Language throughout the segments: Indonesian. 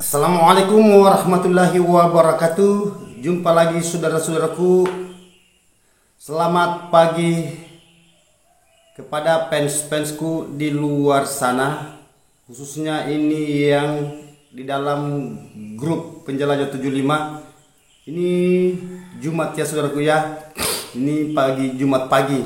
Assalamualaikum warahmatullahi wabarakatuh. Jumpa lagi saudara-saudaraku. Selamat pagi kepada fans-fansku di luar sana, khususnya ini yang di dalam grup Penjelajah 75. Ini Jumat ya saudaraku ya. Ini Jumat pagi.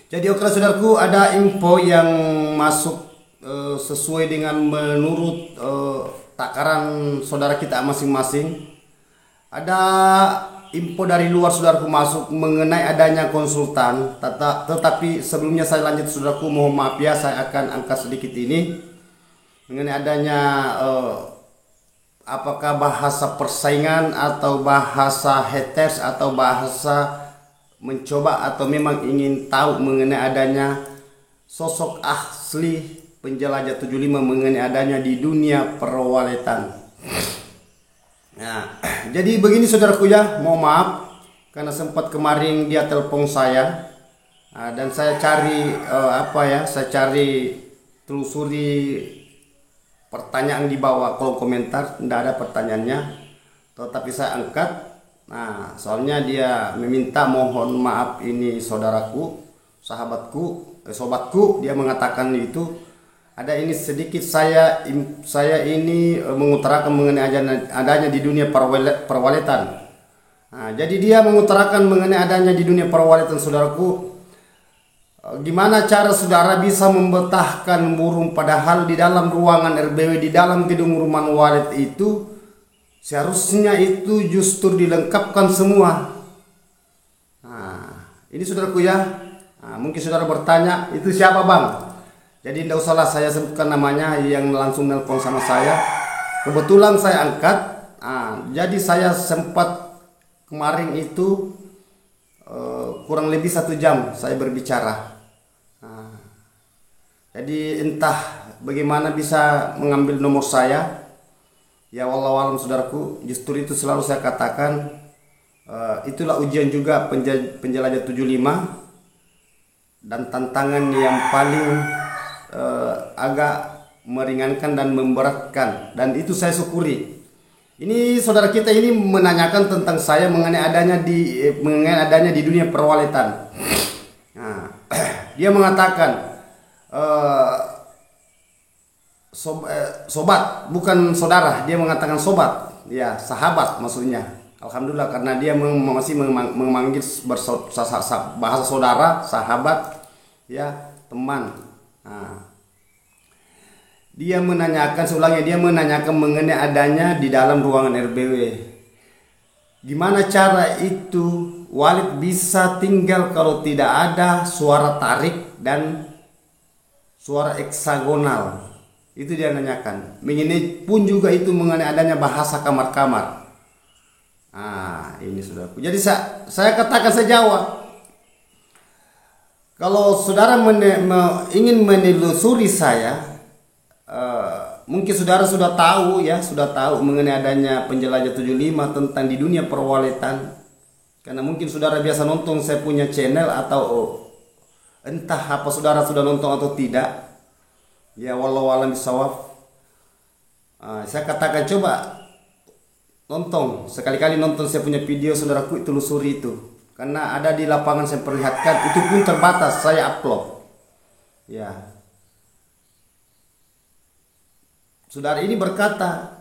Jadi oke saudaraku, ada info yang masuk sesuai dengan menurut takaran saudara kita masing-masing. Ada info dari luar saudaraku masuk mengenai adanya konsultan, tetapi sebelumnya saya lanjut saudaraku, mohon maaf ya, saya akan angkat sedikit ini mengenai adanya apakah bahasa persaingan atau bahasa haters atau bahasa mencoba atau memang ingin tahu mengenai adanya sosok asli Penjelajah 75 mengenai adanya di dunia perwaletan. Nah, jadi begini saudaraku ya, mohon maaf karena sempat kemarin dia telepon saya, dan saya cari saya cari telusuri pertanyaan di bawah kolom komentar, tidak ada pertanyaannya, tetapi saya angkat. Nah, soalnya dia meminta mohon maaf ini saudaraku, sahabatku, sobatku, dia mengatakan itu. Ada ini sedikit saya ini mengutarakan mengenai adanya di dunia perwaletan. Nah, jadi dia mengutarakan mengenai adanya di dunia perwaletan saudaraku. Gimana cara saudara bisa membetahkan burung padahal di dalam ruangan RBW, di dalam gedung rumah walet itu seharusnya itu justru dilengkapkan semua. Nah, ini saudaraku ya. Nah, mungkin saudara bertanya, itu siapa bang? Jadi tidak usahlah saya sebutkan namanya, yang langsung nelpon sama saya. Kebetulan saya angkat. Jadi saya sempat kemarin itu kurang lebih 1 jam saya berbicara. Jadi entah bagaimana bisa mengambil nomor saya. Ya wallahualam saudaraku, justru itu selalu saya katakan, itulah ujian juga Penjelajah 75 dan tantangan yang paling agak meringankan dan memberatkan, dan itu saya syukuri. Ini saudara kita ini menanyakan tentang saya mengenai adanya di dunia perwaletan. Nah, dia mengatakan sobat, bukan saudara, dia mengatakan sobat, ya sahabat maksudnya. Alhamdulillah karena dia masih memanggil bahasa saudara, sahabat, ya teman. Nah, dia menanyakan mengenai adanya di dalam ruangan RBW. Gimana cara itu walet bisa tinggal kalau tidak ada suara tarik dan suara heksagonal? Itu dia nanyakan. Mengenai pun juga itu mengenai adanya bahasa kamar-kamar. Ini saudaraku. Jadi saya katakan, saya jawab. Kalau saudara ingin menelusuri saya, mungkin saudara sudah tahu mengenai adanya Penjelajah 75 tentang di dunia perwaletan. Karena mungkin saudara biasa nonton saya punya channel, atau entah apa saudara sudah nonton atau tidak. Ya wallahualam bisawab. Saya katakan coba nonton, sekali-kali nonton saya punya video saudaraku, telusuri itu. Karena ada di lapangan saya perlihatkan, itu pun terbatas saya upload. Ya. Saudara ini berkata,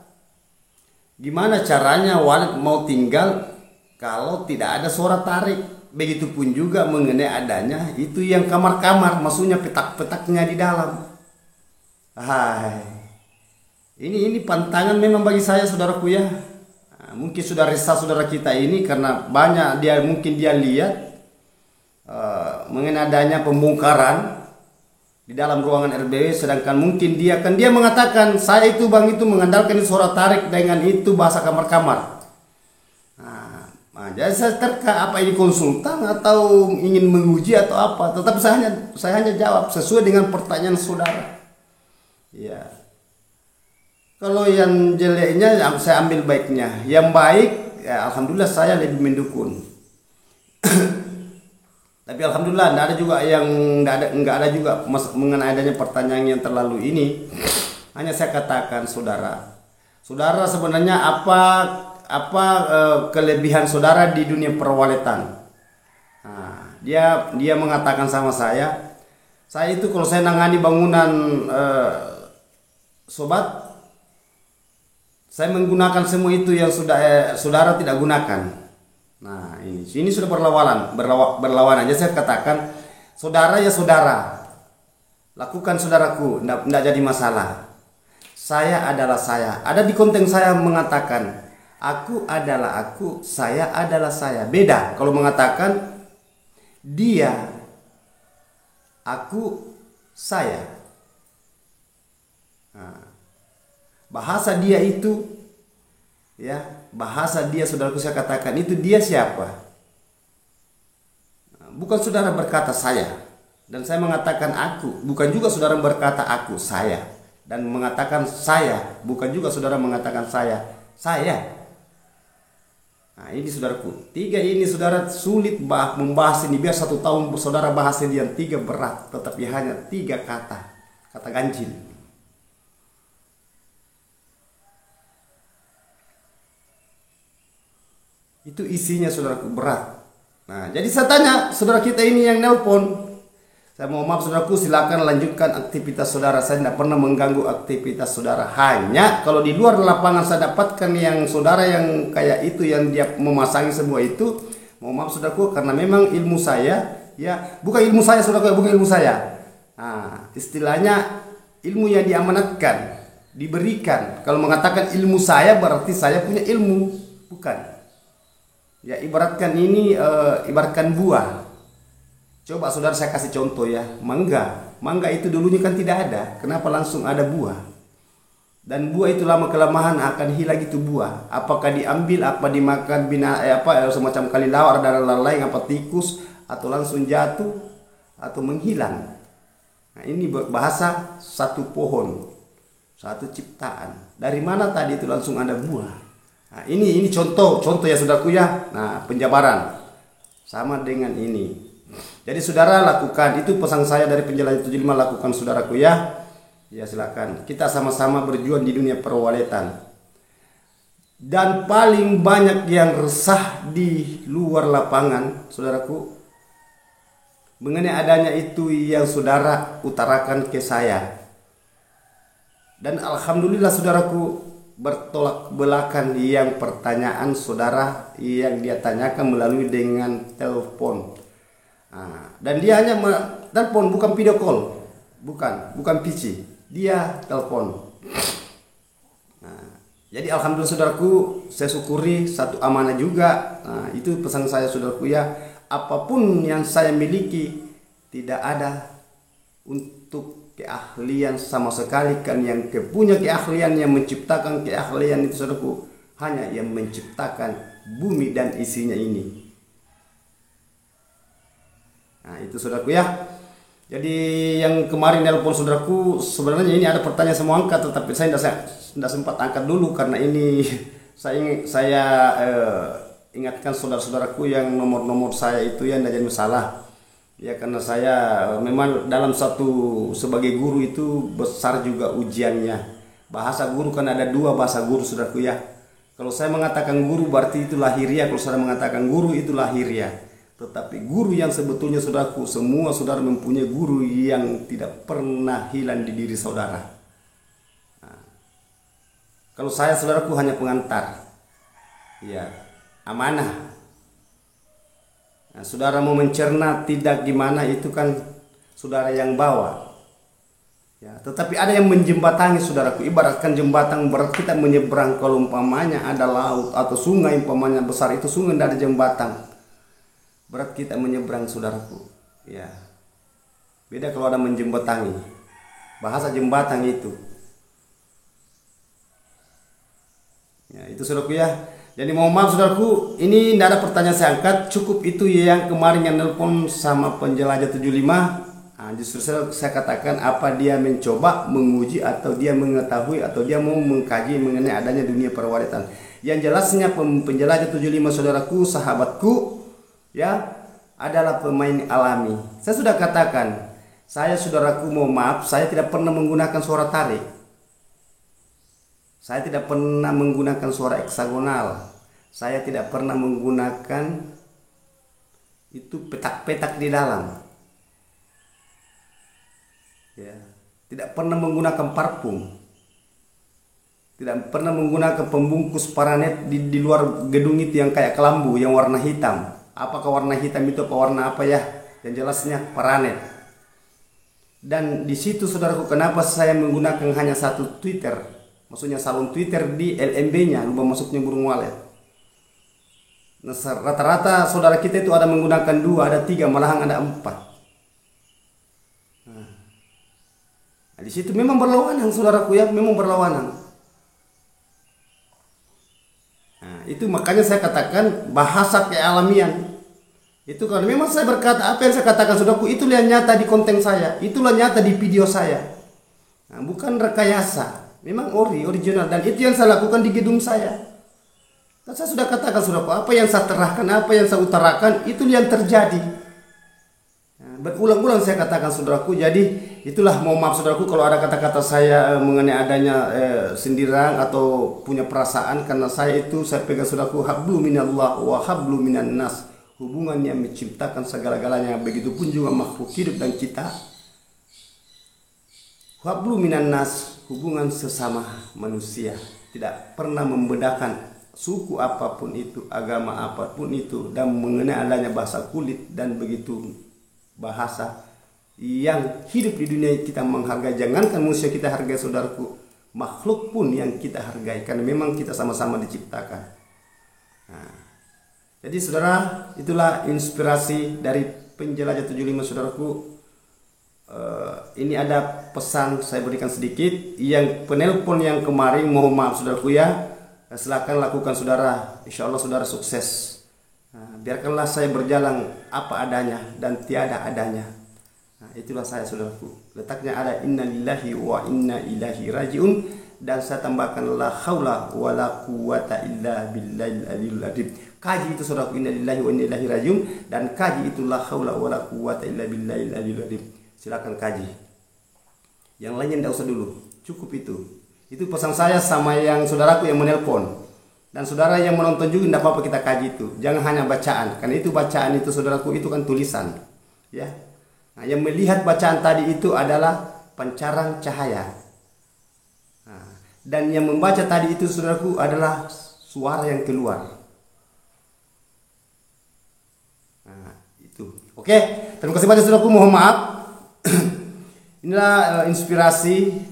gimana caranya walet mau tinggal kalau tidak ada suara tarik? Begitupun juga mengenai adanya itu yang kamar-kamar, maksudnya petak-petaknya di dalam. Ini pantangan memang bagi saya saudaraku ya. Mungkin sudah resah saudara kita ini karena banyak mungkin dia lihat mengenai adanya pembongkaran di dalam ruangan RBW, sedangkan mungkin dia mengatakan saya itu bang itu mengandalkan suara tarik dengan itu bahasa kamar-kamar. Jadi saya terka apa ini konsultan atau ingin menguji atau apa, tetapi saya hanya jawab sesuai dengan pertanyaan saudara. Ya. Kalau yang jeleknya saya ambil baiknya, yang baik ya alhamdulillah saya lebih mendukung. Tapi alhamdulillah nggak ada juga mengenai adanya pertanyaan yang terlalu ini. Hanya saya katakan saudara, Saudara, sebenarnya kelebihan saudara di dunia perwaletan? Nah, dia mengatakan sama saya itu kalau saya nangani bangunan sobat, saya menggunakan semua itu yang sudah saudara tidak gunakan. Nah, ini sudah berlawanan. Jadi saya katakan, saudara ya saudara, lakukan saudaraku, tidak jadi masalah. Saya adalah saya. Ada di konten saya mengatakan, aku adalah aku, saya adalah saya. Beda kalau mengatakan dia, aku, saya. Nah, bahasa dia itu, ya, bahasa dia, saudaraku, saya katakan itu dia siapa? Bukan saudara berkata saya, dan saya mengatakan aku, bukan juga saudara berkata aku, saya, dan mengatakan saya, bukan juga saudara mengatakan saya. Nah, ini saudaraku, tiga ini saudara sulit membahas ini. Biar 1 tahun saudara bahas ini yang 3 berat, tetapi hanya 3 kata ganjil. Itu isinya, saudaraku, berat. Nah, jadi saya tanya saudara kita ini yang nelpon, saya mau maaf saudaraku, silakan lanjutkan aktivitas saudara. Saya tidak pernah mengganggu aktivitas saudara. Hanya kalau di luar lapangan saya dapatkan yang saudara yang kayak itu, yang dia memasangi semua itu, mau maaf saudaraku, karena memang ilmu saya, ya, bukan ilmu saya saudaraku, bukan ilmu saya. Nah, istilahnya ilmu yang diamanatkan, diberikan. Kalau mengatakan ilmu saya berarti saya punya ilmu, bukan. Ya, ibaratkan ini, ibaratkan buah. Coba saudara saya kasih contoh ya, mangga itu dulunya kan tidak ada, kenapa langsung ada buah? Dan buah itu lama kelamaan akan hilang itu buah. Apakah diambil, apa dimakan semacam kelelawar dan lain-lain, apa tikus, atau langsung jatuh atau menghilang. Nah, ini bahasa satu pohon, satu ciptaan. Dari mana tadi itu langsung ada buah? Nah, ini contoh ya saudaraku ya. Nah, penjabaran sama dengan ini. Jadi saudara lakukan, itu pesan saya dari Penjelajah 75, lakukan saudaraku ya. Ya, silakan. Kita sama-sama berjuang di dunia perwaletan. Dan paling banyak yang resah di luar lapangan, saudaraku, mengenai adanya itu yang saudara utarakan ke saya. Dan alhamdulillah saudaraku, bertolak belakang yang pertanyaan saudara yang dia tanyakan melalui dengan telepon. Nah, dan dia hanya telepon, bukan video call, bukan PC, dia telepon. Nah, jadi alhamdulillah saudaraku, saya syukuri, satu amanah juga. Nah, itu pesan saya saudaraku ya, apapun yang saya miliki tidak ada untuk keahlian sama sekali, kan yang punya keahlian, yang menciptakan keahlian itu saudaraku, hanya yang menciptakan bumi dan isinya ini. Nah, itu saudaraku ya. Jadi yang kemarin nelpon saudaraku, sebenarnya ini ada pertanyaan semua angkat, tetapi saya tidak sempat angkat dulu karena ini saya ingatkan saudara-saudaraku yang nomor saya itu yang tidak jadi masalah. Ya, karena saya memang dalam sebagai guru itu besar juga ujiannya. Bahasa guru kan ada 2 bahasa guru saudaraku ya. Kalau saya mengatakan guru berarti itu lahiriah, kalau saya mengatakan guru itu lahiriah. Tetapi guru yang sebetulnya saudaraku, semua saudara mempunyai guru yang tidak pernah hilang di diri saudara. Nah, kalau saya saudaraku hanya pengantar, ya, amanah. Nah, saudara mau mencerna tidak gimana, itu kan saudara yang bawa. Ya, tetapi ada yang menjembatangi saudaraku. Ibaratkan jembatan, berarti kita menyeberang. Kalau umpamanya ada laut atau sungai umpamanya besar, itu sungai tidak ada jembatan, berarti kita menyeberang saudaraku. Ya, beda kalau ada menjembatangi. Bahasa jembatan itu. Ya, itu saudaraku ya. Jadi mohon maaf saudaraku, ini tidak ada pertanyaan saya angkat, cukup itu yang kemarin yang nelpon sama Penjelajah 75. Nah, justru saya katakan apa dia mencoba menguji atau dia mengetahui atau dia mau mengkaji mengenai adanya dunia perwaletan. Yang jelasnya Penjelajah 75 saudaraku, sahabatku ya, adalah pemain alami. Saya sudah katakan, saya saudaraku mohon maaf, saya tidak pernah menggunakan suara tarik. Saya tidak pernah menggunakan suara heksagonal. Saya tidak pernah menggunakan itu petak-petak di dalam. Ya, tidak pernah menggunakan parfum. Tidak pernah menggunakan pembungkus paranet di luar gedung itu yang kayak kelambu yang warna hitam. Apakah warna hitam itu apa warna apa ya? Yang jelasnya paranet. Dan di situ saudaraku, kenapa saya menggunakan hanya satu Twitter? Maksudnya salon Twitter di LMB-nya, lubang masuknya burung walet. Nah, rata-rata saudara kita itu ada menggunakan 2, ada 3, malahan ada 4. Nah, di situ memang berlawanan saudaraku ya, memang berlawanan. Nah, itu makanya saya katakan bahasa kealamian. Itu kalau memang saya berkata apa yang saya katakan saudaraku, itulah yang nyata di konten saya, itulah nyata di video saya. Nah, bukan rekayasa. Memang original, dan itu yang saya lakukan di gedung saya. Dan saya sudah katakan saudaraku, apa yang saya terahkan, apa yang saya utarakan, itu yang terjadi. Nah, berulang-ulang saya katakan saudaraku. Jadi itulah, mohon maaf saudaraku kalau ada kata-kata saya mengenai adanya sindiran atau punya perasaan, karena saya pegang saudaraku hablu minallah wa hablu minan nas, hubungan yang menciptakan segala-galanya, begitupun juga makhluk hidup dan kita. Hablu minan nas, hubungan sesama manusia, tidak pernah membedakan suku apapun itu, agama apapun itu, dan mengenai adanya bahasa kulit dan begitu bahasa yang hidup di dunia kita menghargai. Jangankan manusia kita hargai saudaraku, makhluk pun yang kita hargai, karena memang kita sama-sama diciptakan. Nah, jadi saudara, itulah inspirasi dari penjelajah 75 saudaraku. Ini ada pesan saya berikan sedikit. Yang penelpon yang kemarin, mohon maaf saudaraku ya, silakan lakukan saudara, insya Allah saudara sukses. Nah, biarkanlah saya berjalan apa adanya dan tiada adanya. Nah, itulah saya saudaraku. Letaknya ada inna lillahi wa inna ilaihi rajiun, dan saya tambahkan la haula wa la quwata illa billahil aliyil azim. Kaji itu saudaraku, inna lillahi wa inna ilaihi rajiun, dan kaji itu la haula wa la quwata illa billahil aliyil azim. Silakan kaji. Yang lainnya tidak usah dulu, cukup itu. Itu pesan saya sama yang saudaraku yang menelpon, dan saudara yang menonton juga, tidak apa-apa kita kaji itu. Jangan hanya bacaan, karena itu bacaan itu saudaraku itu kan tulisan, ya. Nah, yang melihat bacaan tadi itu adalah pancaran cahaya. Nah, dan yang membaca tadi itu saudaraku adalah suara yang keluar. Nah, itu. Oke, terima kasih banyak saudaraku, mohon maaf. Inilah inspirasi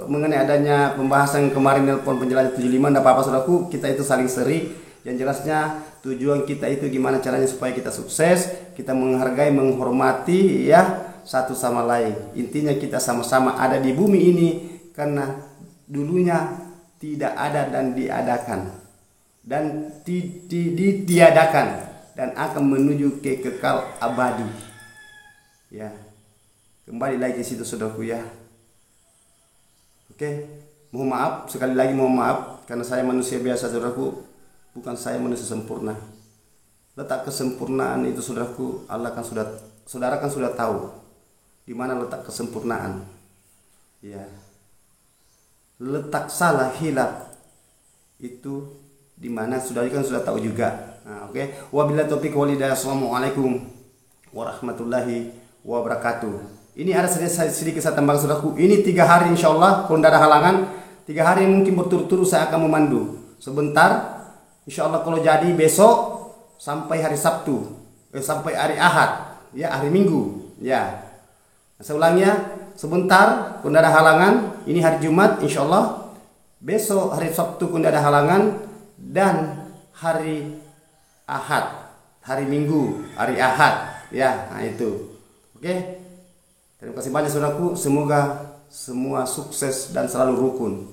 mengenai adanya pembahasan kemarin nelpon penjelajah 75. Tidak apa-apa saudaraku, kita itu saling seri. Yang jelasnya tujuan kita itu gimana caranya supaya kita sukses, kita menghargai, menghormati ya satu sama lain. Intinya kita sama-sama ada di bumi ini karena dulunya tidak ada dan diadakan, dan ditiadakan, dan akan menuju ke kekal abadi. Ya, kembali lagi ke situ saudaraku ya. Oke, mohon maaf sekali lagi, mohon maaf karena saya manusia biasa saudaraku, bukan saya manusia sempurna. Letak kesempurnaan itu saudaraku, saudara kan sudah tahu di mana letak kesempurnaan. Ya. Letak salah hilaf itu di mana saudara kan sudah tahu juga. Nah, oke. Wabillahi taufiq wal hidayah. Assalamualaikum warahmatullahi wabarakatuh. Ini ada sedikit saya tambahkan saudaraku. Ini 3 hari insya Allah, kalau tidak ada halangan, 3 hari mungkin berturut-turut saya akan memandu. Sebentar, insya Allah kalau jadi besok sampai hari Sabtu, sampai hari Ahad, ya hari Minggu, ya. Nah, saya ulangnya, sebentar, kalau tidak ada halangan, ini hari Jumat insya Allah, besok hari Sabtu kalau tidak ada halangan, dan hari Ahad, hari Minggu, hari Ahad, ya. Nah itu, oke. Terima kasih banyak saudaraku, semoga semua sukses dan selalu rukun.